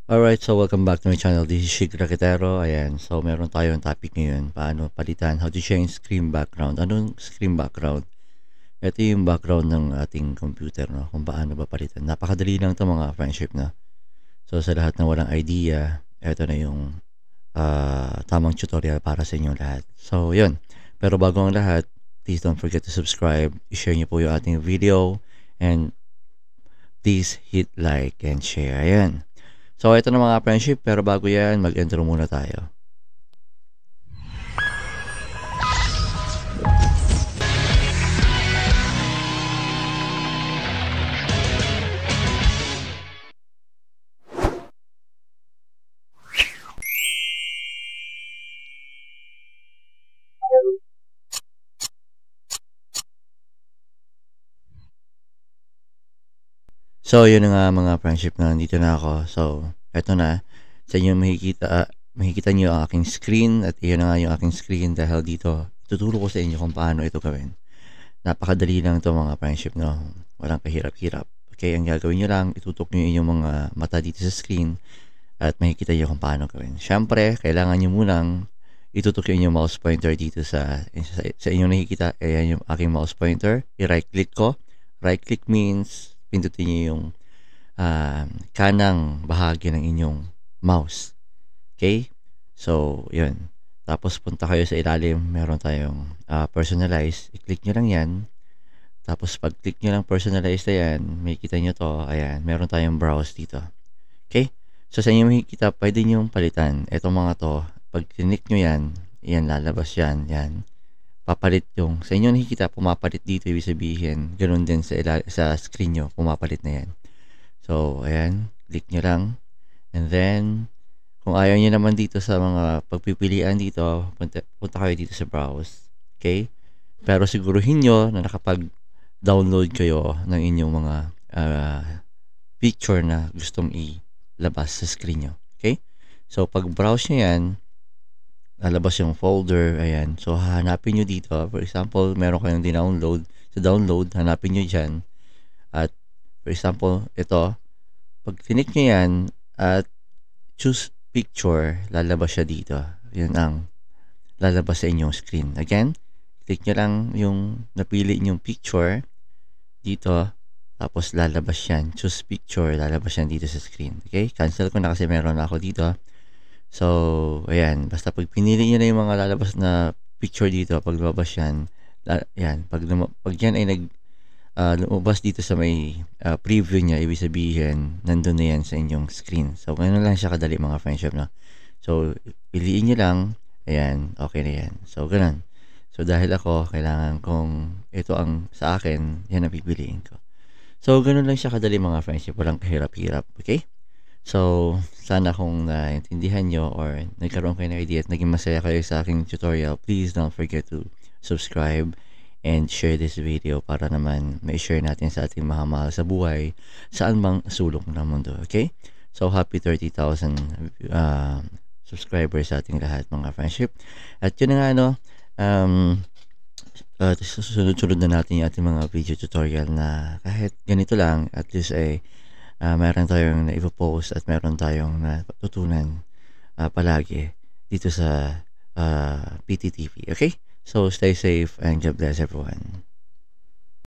Alright, so welcome back to my channel. This is Shig Rakitero. Ayan, so meron tayong topic ngayon. Paano palitan, how to change screen background. Anong screen background? Ito yung background ng ating computer, no? Kung paano ba palitan. Napakadali lang ito mga friendship, no? So sa lahat na walang idea, ito na yung tamang tutorial para sa inyong lahat. So yun, pero bago ang lahat, please don't forget to subscribe. I-share nyo po yung ating video and please hit like and share. Ayan. So, ito na mga friendship, pero bago yan, mag-intro muna tayo. So, yun na nga mga friendship na nandito na ako. So, ito na. Sa inyo makikita nyo ang aking screen at iyon na nga yung aking screen dahil dito, tuturo ko sa inyo kung paano ito gawin. Napakadali lang ito mga friendship, no? Walang kahirap-hirap. Okay, ang gagawin nyo lang, itutok nyo yung mga mata dito sa screen at makikita nyo kung paano gawin. Siyempre, kailangan nyo munang itutok yung mouse pointer dito sa inyong nakikita. Ayan yung aking mouse pointer. I-right click ko. Right click means pindutin nyo yung kanang bahagi ng inyong mouse. Okay? So, yun. Tapos punta kayo sa ilalim, meron tayong personalize. I-click nyo lang yan. Tapos pag click nyo lang personalize na yan, may kita nyo to. Ayan, meron tayong browse dito. Okay? So, sa inyo makikita, pwede nyo palitan. Itong mga to, pag click nyo yan, yan, lalabas yan. Yan. Papalit yung, sa inyo nakikita, pumapalit dito, ibig sabihin, ganoon din sa screen nyo, pumapalit na yan. So, ayan, click nyo lang. And then, kung ayaw nyo naman dito sa mga pagpipilian dito, punta kayo dito sa browse. Okay? Pero siguruhin nyo na nakapag-download kayo ng inyong mga picture na gustong ilabas sa screen nyo. Okay? So, pag browse nyo yan, lalabas yung folder. Ayan. So, hahanapin nyo dito. For example, meron kayong dinownload. Sa download, hanapin nyo dyan. At, for example, ito, pag click nyo yan, at choose picture, lalabas siya dito. Yun ang lalabas sa inyong screen. Again, click nyo lang yung napili nyong picture dito, tapos lalabas yan. Choose picture, lalabas yan dito sa screen. Okay? Cancel ko na kasi meron na ako dito. So, ayan. Basta pag pinili nyo na yung mga lalabas na picture dito, pag lumabas yan, yan. Pag yan ay lumabas dito sa may preview niya, ibig sabihin, nandun na yan sa inyong screen. So, ganun lang siya kadali mga friendship, no? So, piliin nyo lang, ayan, okay na yan. So, ganun. So, dahil ako, kailangan kung ito ang sa akin, yan ang pipiliin ko. So, ganun lang siya kadali mga friendship, walang kahirap-hirap, okay? So, sana kung naintindihan nyo or nagkaroon kayo ng idea at naging masaya kayo sa aking tutorial, please don't forget to subscribe and share this video para naman ma-share natin sa ating mga mahal sa buhay saan mang sulok ng mundo. Okay? So, happy 30,000 subscribers sa ating lahat mga friendship. At yun na nga, susunod-sunod na natin yung ating mga video tutorial na kahit ganito lang, at least ay meron tayong na-ipopost at meron tayong natutunan palagi dito sa PTTV. Okay? So, stay safe and God bless everyone.